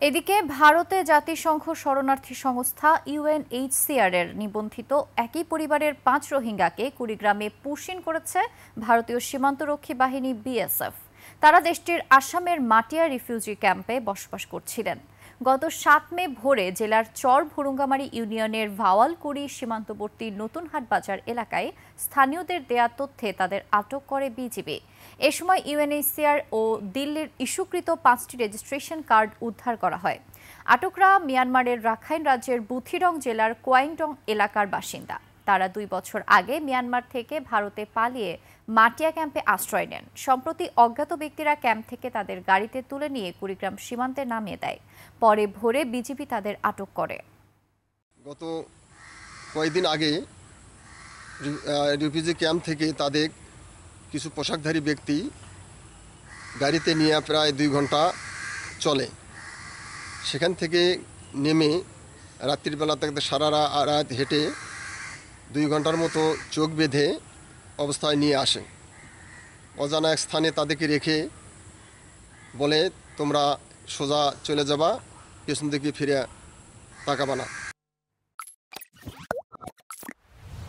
এদিকে ভারতে জাতিসংঘ শরণার্থী সংস্থা ইউএনএইচসিআর এর নিবন্ধিত একই পরিবারের ৫ রোহিঙ্গাকে কুড়িগ্রামে পুশিন করেছে ভারতীয় সীমান্তরক্ষী বাহিনী বিএসএফ। তারা দেশটির আসামের মাটিয়া রিফিউজি ক্যাম্পে বসবাস করছিলেন। গত ৭ মে ভোরে জেলার চর ভুরুঙ্গামারী ইউনিয়নের ভাওয়ালকুড়ি সীমান্তবর্তী নতুনহাট বাজার এলাকায় স্থানীয়দের দেয়া তথ্যে তাদের আটক করে বিজিবি। এ সময় ইউএনএইচসিআর ও দিল্লির ইস্যুকৃত ৫টি রেজিস্ট্রেশন কার্ড উদ্ধার করা হয়। আটকরা মিয়ানমারের রাখাইন রাজ্যের বুথিরং জেলার কোয়াইংডং এলাকার বাসিন্দা। তারা ২ বছর আগে মিয়ানমার থেকে ভারতে পালিয়ে মাটিয়া ক্যাম্পে আশ্রয় নেন। সম্প্রতি অজ্ঞাত ব্যক্তিরা ক্যাম্প থেকে তাদের গাড়িতে তুলে নিয়ে কুড়িগ্রাম সীমান্তে নামিয়ে দেয়। পরে ভোরে বিজিবি তাদের আটক করে। গত কয়েকদিন আগে রিফিউজি ক্যাম্প থেকে তাদের কিছু পোশাকধারী ব্যক্তি গাড়িতে নিয়ে প্রায় ২ ঘন্টা চলে। সেখান থেকে নেমে রাত্রিবেলা তাদের সারা রাত হেঁটে ২ ঘন্টার মতো চোখ বেঁধে অবস্থায় নিয়ে আসে। অজানা এক স্থানে তাদেরকে রেখে বলে, তোমরা সোজা চলে যাবা, পেছন দিকে ফিরে তাকাবা না।